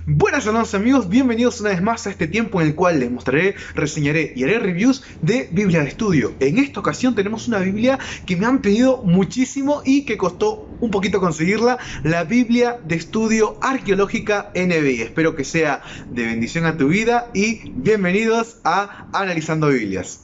Buenas hermanos amigos, bienvenidos una vez más a este tiempo en el cual les mostraré, reseñaré y haré reviews de Biblia de estudio. En esta ocasión tenemos una Biblia que me han pedido muchísimo y que costó un poquito conseguirla, la Biblia de estudio arqueológica NBI. Espero que sea de bendición a tu vida y bienvenidos a Analizando Biblias.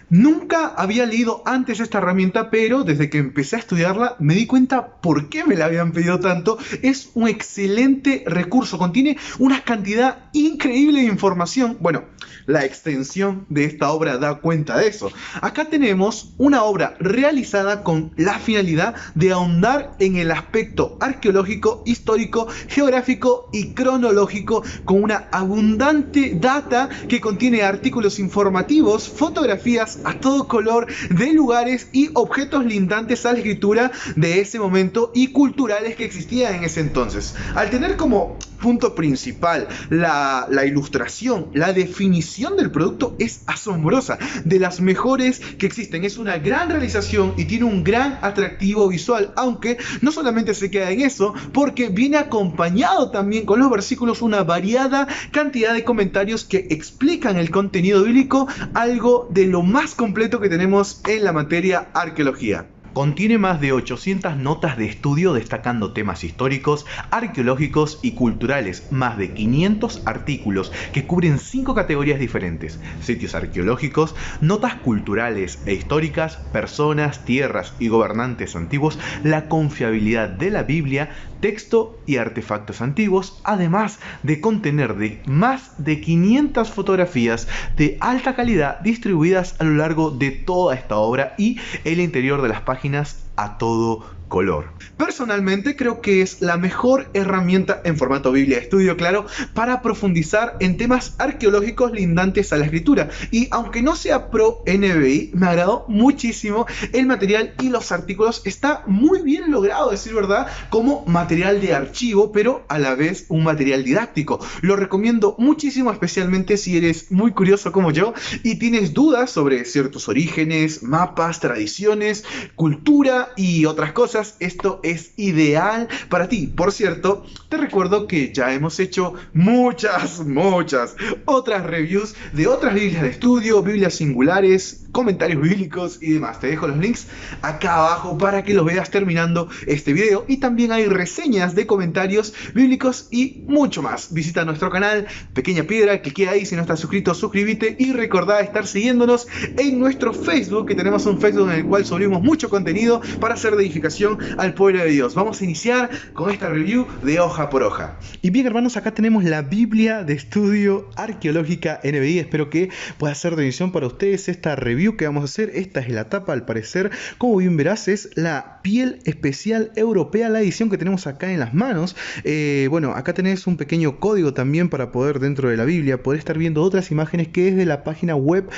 Nunca había leído antes esta herramienta, pero desde que empecé a estudiarla me di cuenta por qué me la habían pedido tanto. Es un excelente recurso, contiene una cantidad increíble de información. Bueno, la extensión de esta obra da cuenta de eso. Acá tenemos una obra realizada con la finalidad de ahondar en el aspecto arqueológico, histórico, geográfico y cronológico, con una abundante data que contiene artículos informativos, fotografías a todo color de lugares y objetos lindantes a la escritura de ese momento y culturales que existían en ese entonces. Al tener como punto principal la ilustración, la definición del producto es asombrosa, de las mejores que existen. Es una gran realización y tiene un gran atractivo visual, aunque no solamente se queda en eso, porque viene acompañado también con los versículos una variada cantidad de comentarios que explican el contenido bíblico, algo de lo más completo que tenemos en la materia arqueología. Contiene más de 800 notas de estudio destacando temas históricos, arqueológicos y culturales, más de 500 artículos que cubren 5 categorías diferentes: sitios arqueológicos, notas culturales e históricas, personas, tierras y gobernantes antiguos, la confiabilidad de la Biblia, texto y artefactos antiguos, además de contener más de 500 fotografías de alta calidad distribuidas a lo largo de toda esta obra y el interior de las páginas a todo color. Personalmente creo que es la mejor herramienta en formato Biblia de estudio, claro, para profundizar en temas arqueológicos lindantes a la escritura. Y aunque no sea pro NBI, me agradó muchísimo el material y los artículos. Está muy bien logrado, decir verdad, como material de archivo, pero a la vez un material didáctico. Lo recomiendo muchísimo, especialmente si eres muy curioso como yo y tienes dudas sobre ciertos orígenes, mapas, tradiciones, cultura y otras cosas. Esto es ideal para ti. Por cierto, te recuerdo que ya hemos hecho muchas otras reviews de otras Biblias de estudio, Biblias singulares, comentarios bíblicos y demás. Te dejo los links acá abajo para que los veas terminando este video, y también hay reseñas de comentarios bíblicos y mucho más. Visita nuestro canal, pequeña piedra, clique ahí. Si no estás suscrito, suscríbete y recordá estar siguiéndonos en nuestro Facebook, que tenemos un Facebook en el cual subimos mucho contenido para hacer de edificación al pueblo de Dios. Vamos a iniciar con esta review de hoja por hoja. Y bien, hermanos, acá tenemos la Biblia de estudio arqueológica NBI. Espero que pueda ser de bendición para ustedes esta review que vamos a hacer. Esta es la tapa, al parecer. Como bien verás, es la piel especial europea, la edición que tenemos acá en las manos. Bueno, acá tenés un pequeño código también para poder, dentro de la Biblia, poder estar viendo otras imágenes que es de la página web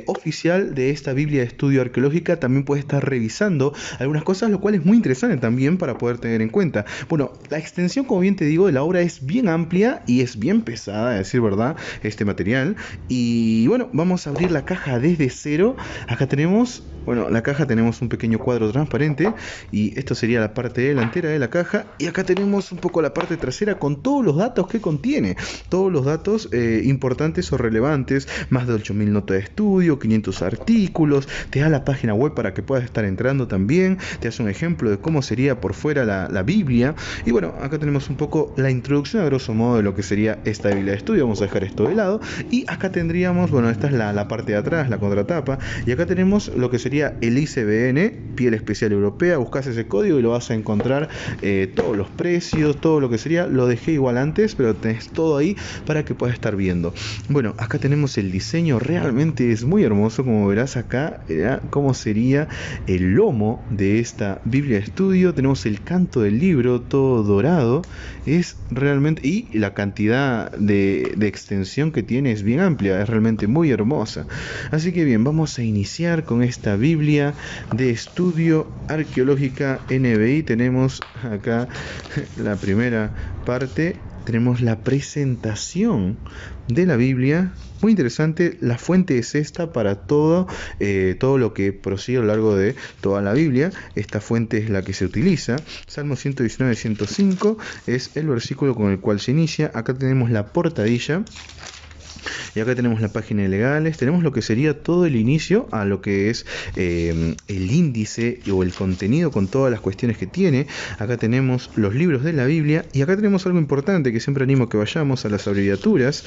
oficial de esta Biblia de estudio arqueológica. También puedes estar revisando algunas cosas, lo cual es muy interesante también para poder tener en cuenta. Bueno, la extensión, como bien te digo, de la obra es bien amplia y es bien pesada, a decir verdad, este material. Y bueno, vamos a abrir la caja desde cero. Acá tenemos, bueno, la caja, tenemos un pequeño cuadro transparente y esto sería la parte delantera de la caja, y acá tenemos un poco la parte trasera con todos los datos que contiene, todos los datos importantes o relevantes, más de 8000 notas de estudio, 500 artículos, te da la página web para que puedas estar entrando también, te hace un ejemplo de cómo sería por fuera la Biblia. Y bueno, acá tenemos un poco la introducción a grosso modo de lo que sería esta Biblia de estudio. Vamos a dejar esto de lado y acá tendríamos, bueno, esta es la parte de atrás, la contratapa, y acá tenemos lo que sería el ISBN, piel especial europea. Buscas ese código y lo vas a encontrar, todos los precios, todo lo que sería. Lo dejé igual antes, pero tenés todo ahí para que puedas estar viendo. Bueno, acá tenemos el diseño, realmente es muy hermoso, como verás acá, cómo sería el lomo de esta Biblia de estudio. Tenemos el canto del libro todo dorado, es realmente, y la cantidad de extensión que tiene es bien amplia, es realmente muy hermosa. Así que bien, vamos a iniciar con esta Biblia de estudio arqueológica NBI. Tenemos acá la primera parte. tenemos la presentación de la Biblia. Muy interesante, la fuente es esta para todo lo que prosigue a lo largo de toda la Biblia. Esta fuente es la que se utiliza. Salmo 119, 105 es el versículo con el cual se inicia. Acá tenemos la portadilla. Y acá tenemos la página de legales, tenemos lo que sería todo el inicio a lo que es el índice o el contenido con todas las cuestiones que tiene. Acá tenemos los libros de la Biblia y acá tenemos algo importante que siempre animo que vayamos a las abreviaturas.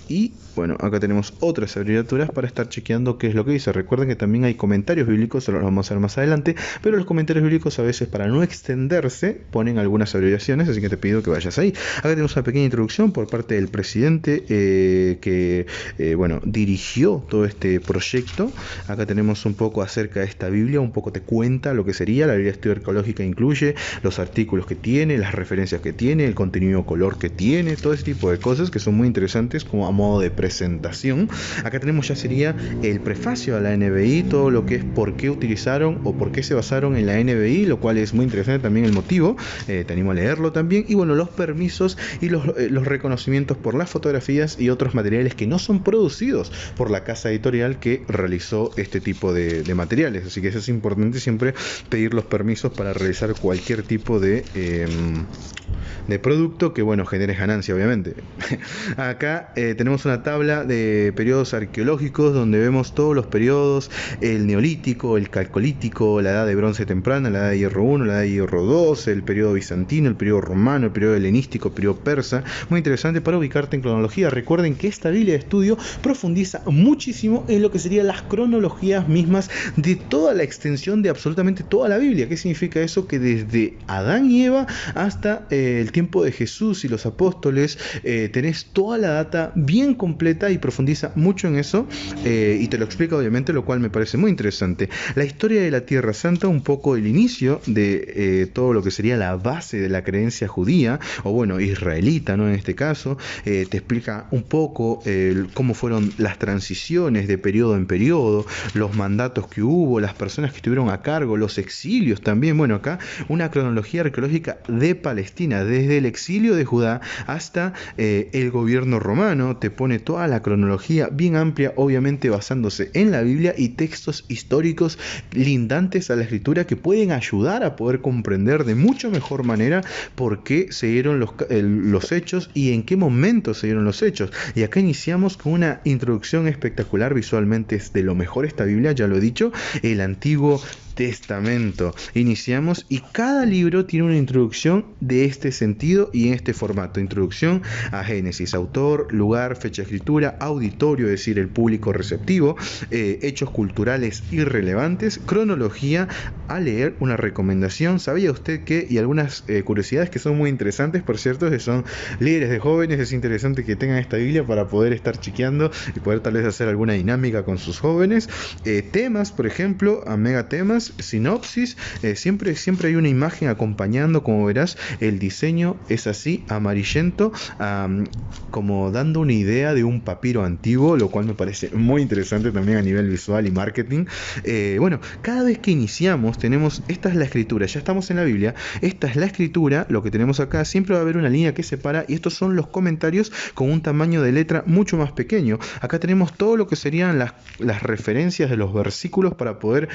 Y bueno, acá tenemos otras abreviaturas para estar chequeando qué es lo que dice. Recuerden que también hay comentarios bíblicos, los vamos a ver más adelante, pero los comentarios bíblicos a veces, para no extenderse, ponen algunas abreviaciones, así que te pido que vayas ahí. Acá tenemos una pequeña introducción por parte del presidente que dirigió todo este proyecto. Acá tenemos un poco acerca de esta Biblia, un poco te cuenta lo que sería. La Biblia de Estudio Arqueológica incluye los artículos que tiene, las referencias que tiene, el contenido color que tiene, todo ese tipo de cosas que son muy interesantes como a modo de presentación. Acá tenemos ya sería el prefacio a la NBI, todo lo que es por qué utilizaron o por qué se basaron en la NBI, lo cual es muy interesante también el motivo, te animo a leerlo también. Y bueno, los permisos y los reconocimientos por las fotografías y otros materiales que no son producidos por la casa editorial que realizó este tipo de materiales, así que eso es importante siempre, pedir los permisos para realizar cualquier tipo de producto que bueno, genere ganancia obviamente. Acá tenemos una tabla de periodos arqueológicos donde vemos todos los periodos: el neolítico, el calcolítico, la edad de bronce temprana, la edad de hierro 1, la edad de hierro 2, el periodo bizantino, el periodo romano, el periodo helenístico, el periodo persa. Muy interesante para ubicarte en cronología. Recuerden que esta Biblia de estudio profundiza muchísimo en lo que serían las cronologías mismas de toda la extensión de absolutamente toda la Biblia. ¿Qué significa eso? Que desde Adán y Eva hasta el tiempo de Jesús y los apóstoles tenés toda la data bien completa y profundiza mucho en eso, y te lo explica obviamente, lo cual me parece muy interesante. La historia de la Tierra Santa, un poco el inicio de todo lo que sería la base de la creencia judía, o bueno, israelita, ¿no? En este caso, te explica un poco cómo fueron las transiciones de periodo en periodo, los mandatos que hubo, las personas que estuvieron a cargo, los exilios también. Bueno, acá una cronología arqueológica de Palestina, desde el exilio de Judá hasta el gobierno romano. Te pone toda la cronología bien amplia, obviamente basándose en la Biblia y textos históricos lindantes a la escritura que pueden ayudar a poder comprender de mucho mejor manera por qué se dieron los hechos y en qué momento se dieron los hechos. Y acá iniciamos con una introducción espectacular, visualmente es de lo mejor esta Biblia, ya lo he dicho, el Antiguo Testamento. Iniciamos y cada libro tiene una introducción de este sentido y en este formato. Introducción a Génesis, autor, lugar, fecha de escritura, auditorio, es decir, el público receptivo, hechos culturales irrelevantes, cronología a leer, una recomendación. ¿Sabía usted que? Y algunas curiosidades que son muy interesantes, por cierto, que son líderes de jóvenes. Es interesante que tengan esta Biblia para poder estar chequeando y poder tal vez hacer alguna dinámica con sus jóvenes. Temas, por ejemplo, a megatemas, sinopsis, siempre hay una imagen acompañando, como verás, el diseño es así, amarillento, como dando una idea de un papiro antiguo, lo cual me parece muy interesante también a nivel visual y marketing. Bueno, cada vez que iniciamos tenemos, esta es la escritura, ya estamos en la Biblia, esta es la escritura, lo que tenemos acá, siempre va a haber una línea que separa y estos son los comentarios con un tamaño de letra mucho más pequeño. Acá tenemos todo lo que serían las referencias de los versículos para poder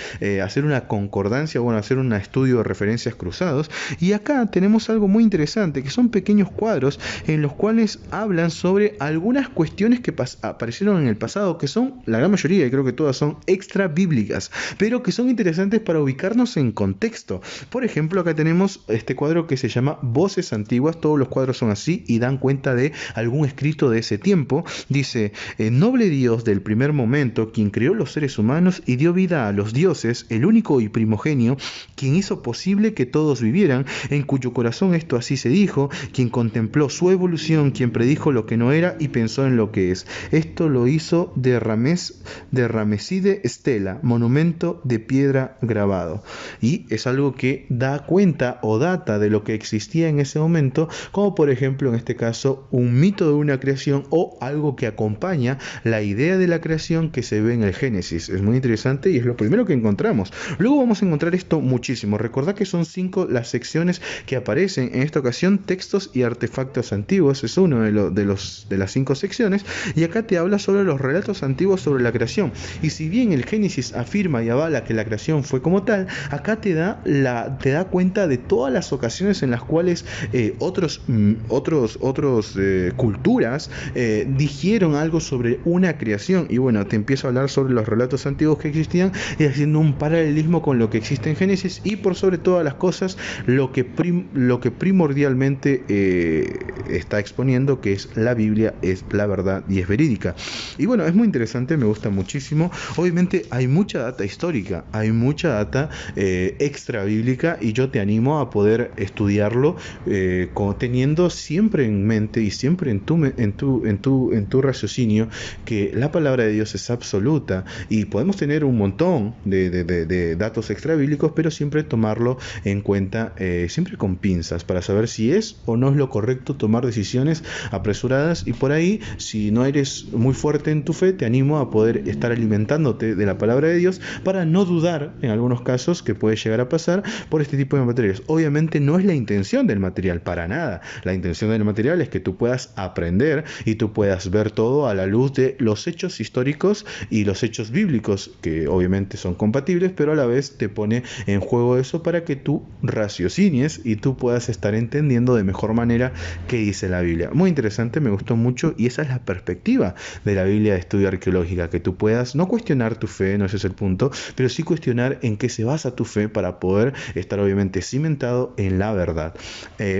hacer una concordancia, bueno, hacer un estudio de referencias cruzados. Y acá tenemos algo muy interesante, que son pequeños cuadros en los cuales hablan sobre algunas cuestiones que aparecieron en el pasado, que son, la gran mayoría, y creo que todas son extra bíblicas, pero que son interesantes para ubicarnos en contexto. Por ejemplo, acá tenemos este cuadro que se llama Voces Antiguas. Todos los cuadros son así y dan cuenta de algún escrito de ese tiempo. Dice: noble Dios del primer momento, quien creó los seres humanos y dio vida a los dioses, el único y primogenio, quien hizo posible que todos vivieran, en cuyo corazón esto así se dijo, quien contempló su evolución, quien predijo lo que no era y pensó en lo que es. Esto lo hizo de Rameside Estela, monumento de piedra grabado. Y es algo que da cuenta o data de lo que existía en ese momento, como por ejemplo en este caso un mito de una creación o algo que acompaña la idea de la creación que se ve en el Génesis. Es muy interesante y es lo primero que encontramos. Luego vamos a encontrar esto muchísimo. Recordad que son 5 las secciones que aparecen en esta ocasión: textos y artefactos antiguos, es uno de las 5 secciones, y acá te habla sobre los relatos antiguos sobre la creación. Y si bien el Génesis afirma y avala que la creación fue como tal, acá te da cuenta de todas las ocasiones en las cuales otros culturas dijeron algo sobre una creación. Y bueno, te empiezo a hablar sobre los relatos antiguos que existían y haciendo un paralelismo con lo que existe en Génesis, y por sobre todas las cosas lo que primordialmente está exponiendo, que es la Biblia, es la verdad y es verídica. Y bueno, es muy interesante, me gusta muchísimo. Obviamente hay mucha data histórica, hay mucha data extra bíblica, y yo te animo a poder estudiarlo teniendo siempre en mente y siempre en tu raciocinio que la palabra de Dios es absoluta, y podemos tener un montón de datos extra bíblicos, pero siempre tomarlo en cuenta, siempre con pinzas, para saber si es o no es lo correcto tomar decisiones apresuradas. Y por ahí, si no eres muy fuerte en tu fe, te animo a poder estar alimentándote de la palabra de Dios para no dudar en algunos casos que puede llegar a pasar por este tipo de materiales. Obviamente no es la intención del material, para nada. La intención del material es que tú puedas aprender y tú puedas ver todo a la luz de los hechos históricos y los hechos bíblicos, que obviamente son compatibles, pero a la vez te pone en juego eso para que tú raciocinies y tú puedas estar entendiendo de mejor manera qué dice la Biblia. Muy interesante, me gustó mucho, y esa es la perspectiva de la Biblia de estudio arqueológica, que tú puedas no cuestionar tu fe, no ese es el punto, pero sí cuestionar en qué se basa tu fe para poder estar obviamente cimentado en la verdad.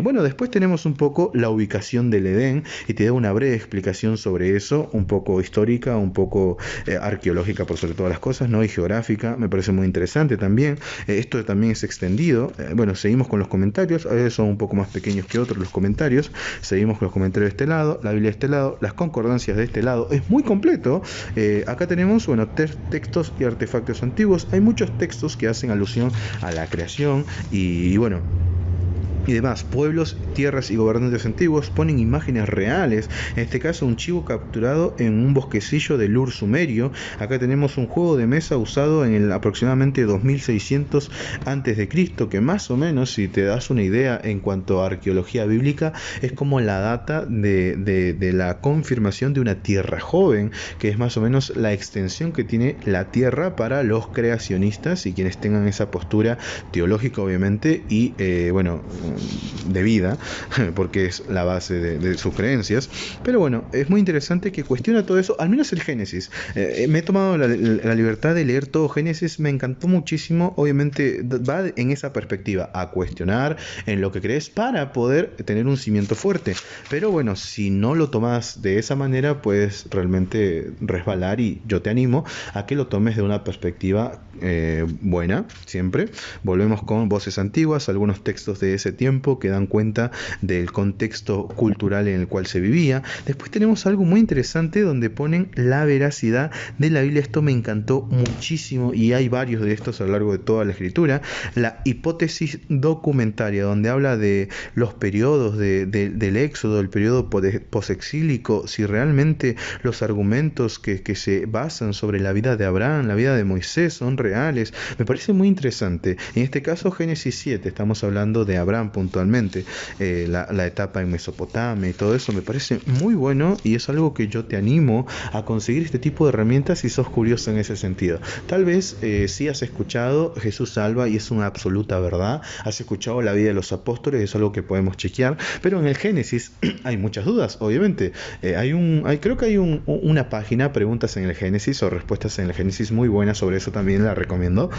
Bueno, después tenemos un poco la ubicación del Edén, y te doy una breve explicación sobre eso, un poco histórica, un poco arqueológica por sobre todas las cosas, ¿no? Y geográfica, me parece muy interesante también. Esto también es extendido. Bueno, seguimos con los comentarios, a veces son un poco más pequeños que otros los comentarios. Seguimos con los comentarios de este lado, la Biblia de este lado, las concordancias de este lado. Es muy completo. Acá tenemos, bueno, textos y artefactos antiguos. Hay muchos textos que hacen alusión a la creación y bueno, y demás. Pueblos, tierras y gobernantes antiguos ponen imágenes reales, en este caso un chivo capturado en un bosquecillo del Ur sumerio. Acá tenemos un juego de mesa usado en el aproximadamente 2600 a.C., que más o menos, si te das una idea en cuanto a arqueología bíblica, es como la data de la confirmación de una tierra joven, que es más o menos la extensión que tiene la tierra para los creacionistas y quienes tengan esa postura teológica, obviamente, y bueno, de vida, porque es la base de sus creencias. Pero bueno, es muy interesante que cuestiona todo eso, al menos el Génesis. Me he tomado la libertad de leer todo Génesis, me encantó muchísimo. Obviamente va en esa perspectiva, a cuestionar en lo que crees para poder tener un cimiento fuerte. Pero bueno, si no lo tomas de esa manera, puedes realmente resbalar, y yo te animo a que lo tomes de una perspectiva buena, siempre. Volvemos con voces antiguas, algunos textos de ese tiempo que dan cuenta del contexto cultural en el cual se vivía. Después tenemos algo muy interesante donde ponen la veracidad de la Biblia. Esto me encantó muchísimo, y hay varios de estos a lo largo de toda la escritura. La hipótesis documentaria, donde habla de los periodos del Éxodo, el periodo posexílico, si realmente los argumentos que se basan sobre la vida de Abraham, la vida de Moisés, son reales. Me parece muy interesante. En este caso, Génesis 7, estamos hablando de Abraham puntualmente, la etapa en Mesopotamia y todo eso me parece muy bueno, y es algo que yo te animo a conseguir este tipo de herramientas si sos curioso en ese sentido. Tal vez si has escuchado Jesús salva y es una absoluta verdad, has escuchado la vida de los apóstoles, es algo que podemos chequear, pero en el Génesis hay muchas dudas, obviamente. Creo que hay una página, preguntas en el Génesis o respuestas en el Génesis, muy buena sobre eso, también la recomiendo.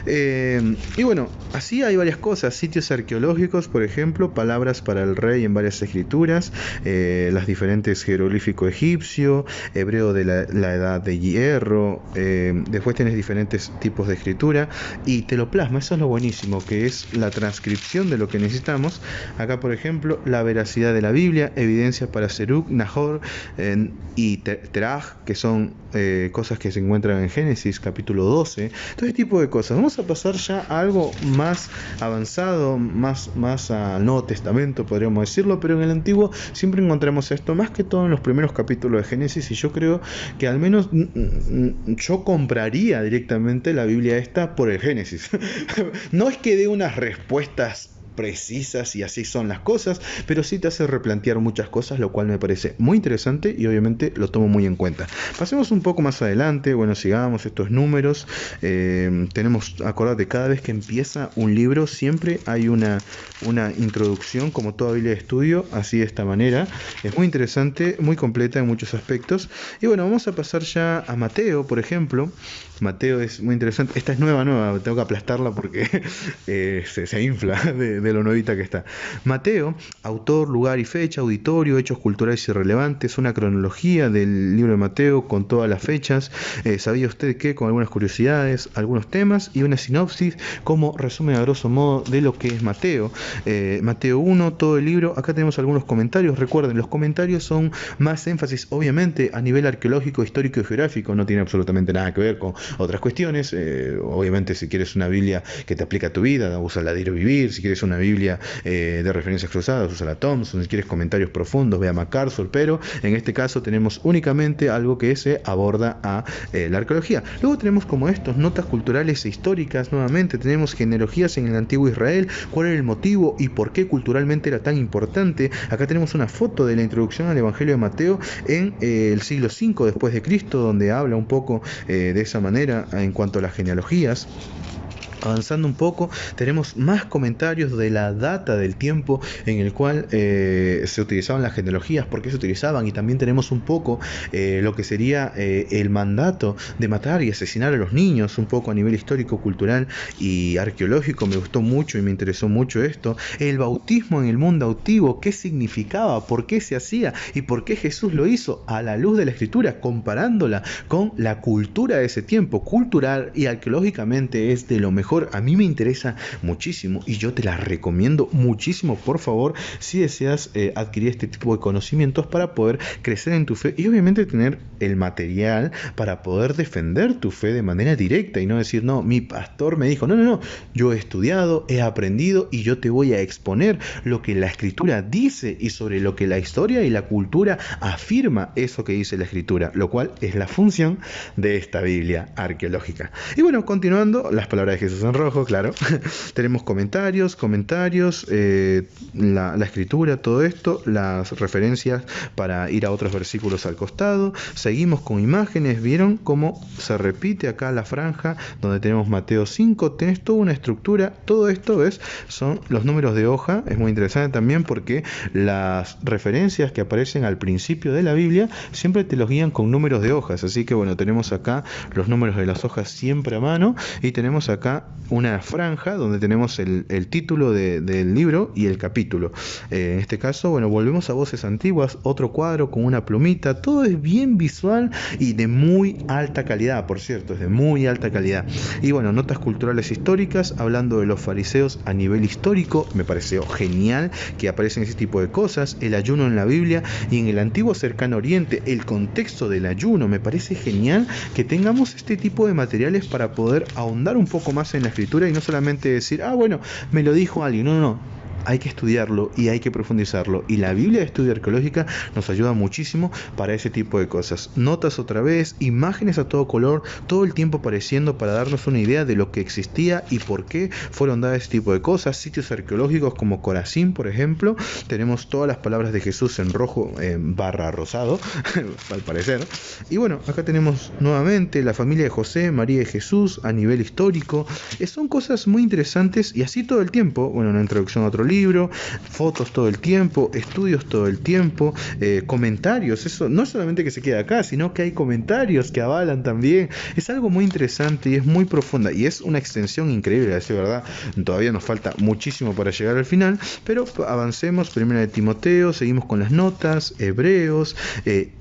Y bueno, así hay varias cosas, sitios arqueológicos, por ejemplo, palabras para el rey en varias escrituras, las diferentes jeroglífico egipcio, hebreo de la edad de hierro, después tienes diferentes tipos de escritura y te lo plasma. Eso es lo buenísimo, que es la transcripción de lo que necesitamos. Acá, por ejemplo, la veracidad de la Biblia, evidencia para Serug, Nahor y Teraj, que son cosas que se encuentran en Génesis capítulo 12, todo este tipo de cosas. Vamos a pasar ya a algo más avanzado, más más al Nuevo Testamento, podríamos decirlo, pero en el Antiguo siempre encontramos esto, más que todo en los primeros capítulos de Génesis, y yo creo que al menos yo compraría directamente la Biblia esta por el Génesis. No es que dé unas respuestas precisas y así son las cosas, pero sí te hace replantear muchas cosas, lo cual me parece muy interesante y obviamente lo tomo muy en cuenta. Pasemos un poco más adelante, bueno, sigamos estos números. Tenemos, acordate, cada vez que empieza un libro siempre hay una introducción, como toda Biblia de estudio, así de esta manera. Es muy interesante, muy completa en muchos aspectos. Y bueno, vamos a pasar ya a Mateo, por ejemplo. Mateo es muy interesante. Esta es nueva, tengo que aplastarla porque se infla de lo nuevita que está. Mateo, autor, lugar y fecha, auditorio, hechos culturales y relevantes, una cronología del libro de Mateo con todas las fechas. ¿Sabía usted qué? Con algunas curiosidades, algunos temas y una sinopsis como resumen a grosso modo de lo que es Mateo. Mateo 1, todo el libro. Acá tenemos algunos comentarios. Recuerden, los comentarios son más énfasis, obviamente, a nivel arqueológico, histórico y geográfico. No tiene absolutamente nada que ver con otras cuestiones. Obviamente, si quieres una Biblia que te aplica a tu vida, usa la Diario Vivir. Si quieres una Biblia de referencias cruzadas, usa la Thompson. Si quieres comentarios profundos, ve a MacArthur. Pero en este caso tenemos únicamente algo que se aborda a la arqueología. Luego tenemos como estos notas culturales e históricas. Nuevamente tenemos genealogías en el antiguo Israel. ¿Cuál era el motivo y por qué culturalmente era tan importante? Acá tenemos una foto de la introducción al Evangelio de Mateo en el siglo V después de Cristo, donde habla un poco de esa manera en cuanto a las genealogías. Avanzando un poco, tenemos más comentarios de la data del tiempo en el cual se utilizaban las genealogías, por qué se utilizaban, y también tenemos un poco lo que sería el mandato de matar y asesinar a los niños, un poco a nivel histórico, cultural y arqueológico. Me gustó mucho y me interesó mucho esto. El bautismo en el mundo antiguo, qué significaba, por qué se hacía y por qué Jesús lo hizo a la luz de la Escritura, comparándola con la cultura de ese tiempo. Cultural y arqueológicamente es de lo mejor. A mí me interesa muchísimo y yo te la recomiendo muchísimo, por favor, si deseas adquirir este tipo de conocimientos para poder crecer en tu fe y obviamente tener el material para poder defender tu fe de manera directa y no decir, no, mi pastor me dijo, no, yo he estudiado, he aprendido y yo te voy a exponer lo que la Escritura dice y sobre lo que la historia y la cultura afirma eso que dice la Escritura, lo cual es la función de esta Biblia arqueológica. Y bueno, continuando, las palabras de Jesús en rojo, claro. Tenemos comentarios, la escritura, todo esto, las referencias para ir a otros versículos al costado. Seguimos con imágenes. ¿Vieron cómo se repite acá la franja donde tenemos Mateo 5? Tenés toda una estructura. Todo esto, ¿ves? Son los números de hoja. Es muy interesante también porque las referencias que aparecen al principio de la Biblia siempre te los guían con números de hojas. Así que bueno, tenemos acá los números de las hojas siempre a mano y tenemos acá una franja donde tenemos el título del libro y el capítulo. En este caso, bueno, volvemos a Voces Antiguas, otro cuadro con una plumita, todo es bien visual y de muy alta calidad, por cierto, es de muy alta calidad. Y bueno, notas culturales históricas, hablando de los fariseos a nivel histórico, me pareció genial que aparecen ese tipo de cosas, el ayuno en la Biblia y en el antiguo cercano oriente, el contexto del ayuno, me parece genial que tengamos este tipo de materiales para poder ahondar un poco más en la Escritura y no solamente decir, bueno, me lo dijo alguien. No, hay que estudiarlo y hay que profundizarlo, y la Biblia de Estudio Arqueológica nos ayuda muchísimo para ese tipo de cosas. Notas otra vez, imágenes a todo color, todo el tiempo apareciendo para darnos una idea de lo que existía y por qué fueron dadas ese tipo de cosas. Sitios arqueológicos como Corazín, por ejemplo, tenemos todas las palabras de Jesús en rojo barra rosado al parecer. Y bueno, acá tenemos nuevamente la familia de José, María y Jesús a nivel histórico. Son cosas muy interesantes y así todo el tiempo. Bueno, una introducción a otro libro, fotos todo el tiempo, estudios todo el tiempo, comentarios. Eso no solamente que se queda acá, sino que hay comentarios que avalan también. Es algo muy interesante y es muy profunda y es una extensión increíble, a decir verdad. Todavía nos falta muchísimo para llegar al final, pero avancemos. Primera de Timoteo, seguimos con las notas, Hebreos,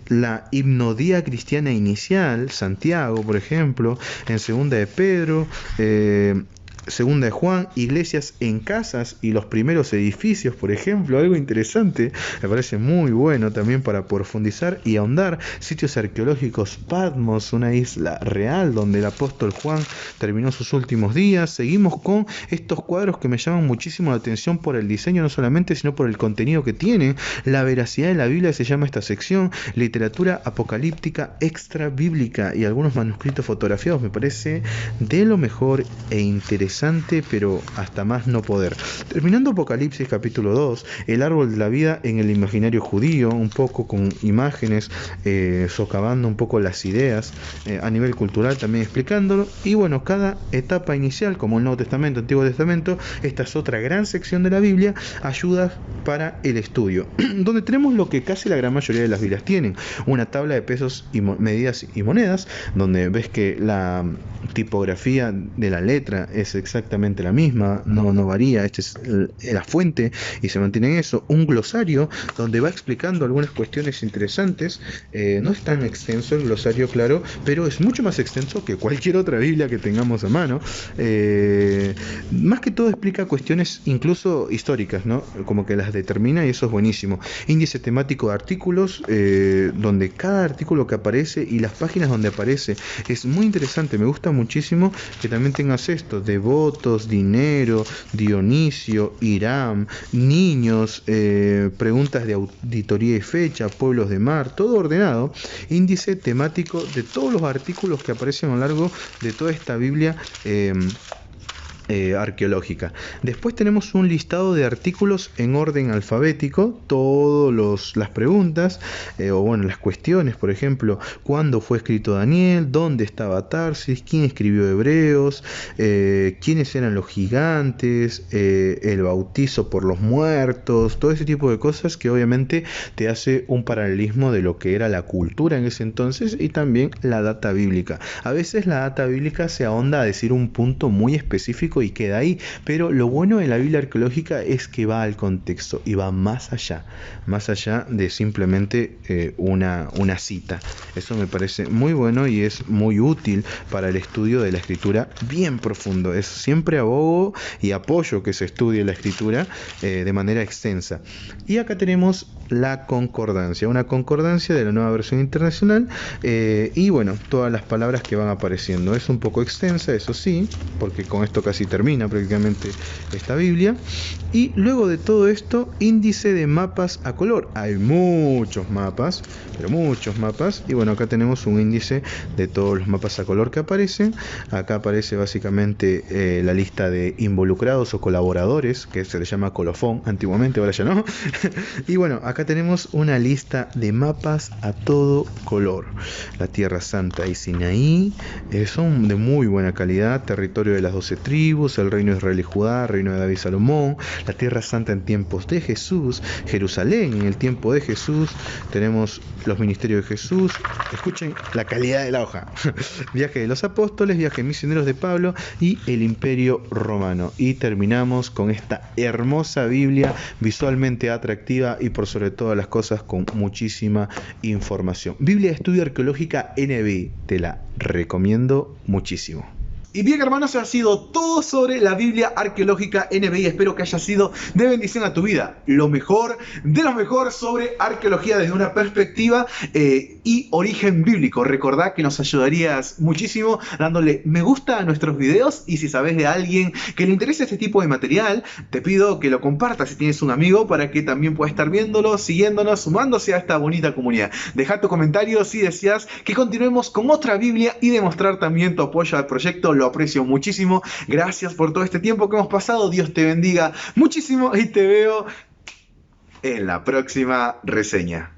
la himnodía cristiana inicial, Santiago, por ejemplo, en segunda de Pedro, Segunda de Juan, iglesias en casas y los primeros edificios, por ejemplo, algo interesante, me parece muy bueno también para profundizar y ahondar. Sitios arqueológicos, Patmos, una isla real donde el apóstol Juan terminó sus últimos días. Seguimos con estos cuadros que me llaman muchísimo la atención por el diseño, no solamente, sino por el contenido que tienen. La veracidad de la Biblia se llama esta sección, literatura apocalíptica extra bíblica y algunos manuscritos fotografiados. Me parece de lo mejor e interesante, pero hasta más no poder. Terminando Apocalipsis capítulo 2, el árbol de la vida en el imaginario judío, un poco con imágenes, socavando un poco las ideas a nivel cultural, también explicándolo. Y bueno, cada etapa inicial, como el Nuevo Testamento, Antiguo Testamento, esta es otra gran sección de la Biblia, ayudas para el estudio, donde tenemos lo que casi la gran mayoría de las Biblias tienen, una tabla de pesos y medidas y monedas, donde ves que la tipografía de la letra es exactamente la misma, no varía, esta es la fuente y se mantiene en eso. Un glosario donde va explicando algunas cuestiones interesantes, no es tan extenso el glosario, claro, pero es mucho más extenso que cualquier otra Biblia que tengamos a mano. Más que todo explica cuestiones incluso históricas, ¿no? Como que las determina y eso es buenísimo. Índice temático de artículos, donde cada artículo que aparece y las páginas donde aparece es muy interesante. Me gusta muchísimo que también tengas esto: devotos, dinero, Dionisio, Hiram, niños, preguntas de auditoría y fecha, pueblos de mar, todo ordenado. Índice temático de todos los artículos que aparecen a lo largo de toda esta Biblia arqueológica. Después tenemos un listado de artículos en orden alfabético, todas las preguntas, o bueno, las cuestiones, por ejemplo, ¿cuándo fue escrito Daniel? ¿Dónde estaba Tarsis? ¿Quién escribió Hebreos? ¿Quiénes eran los gigantes? El bautizo por los muertos, todo ese tipo de cosas que obviamente te hace un paralelismo de lo que era la cultura en ese entonces y también la data bíblica. A veces la data bíblica se ahonda a decir un punto muy específico y queda ahí, pero lo bueno de la Biblia arqueológica es que va al contexto y va más allá de simplemente una cita. Eso me parece muy bueno y es muy útil para el estudio de la escritura bien profundo. Es siempre abogo y apoyo que se estudie la escritura de manera extensa. Y acá tenemos la concordancia, una concordancia de la Nueva Versión Internacional, y bueno, todas las palabras que van apareciendo. Es un poco extensa, eso sí, porque con esto casi termina prácticamente esta Biblia. Y luego de todo esto, índice de mapas a color. Hay muchos mapas, pero muchos mapas. Y bueno, acá tenemos un índice de todos los mapas a color que aparecen. Acá aparece básicamente la lista de involucrados o colaboradores, que se le llama colofón antiguamente, ahora ya no. Y bueno, acá tenemos una lista de mapas a todo color. La Tierra Santa y Sinaí son de muy buena calidad. Territorio de las 12 tribus, el reino de Israel y Judá, reino de David y Salomón, la Tierra Santa en tiempos de Jesús, Jerusalén en el tiempo de Jesús, tenemos los ministerios de Jesús. Escuchen la calidad de la hoja. Viaje de los apóstoles, viaje misioneros de Pablo y el Imperio Romano. Y terminamos con esta hermosa Biblia, visualmente atractiva y por sobre todas las cosas con muchísima información. Biblia de Estudio Arqueológica NBI, te la recomiendo muchísimo. Y bien, hermanos, eso ha sido todo sobre la Biblia arqueológica NBI. Espero que haya sido de bendición a tu vida. Lo mejor de lo mejor sobre arqueología desde una perspectiva y origen bíblico. Recordá que nos ayudarías muchísimo dándole me gusta a nuestros videos, y si sabes de alguien que le interese este tipo de material, te pido que lo compartas si tienes un amigo para que también pueda estar viéndolo, siguiéndonos, sumándose a esta bonita comunidad. Deja tu comentario si deseas que continuemos con otra Biblia y demostrar también tu apoyo al proyecto. Lo aprecio muchísimo. Gracias por todo este tiempo que hemos pasado. Dios te bendiga muchísimo y te veo en la próxima reseña.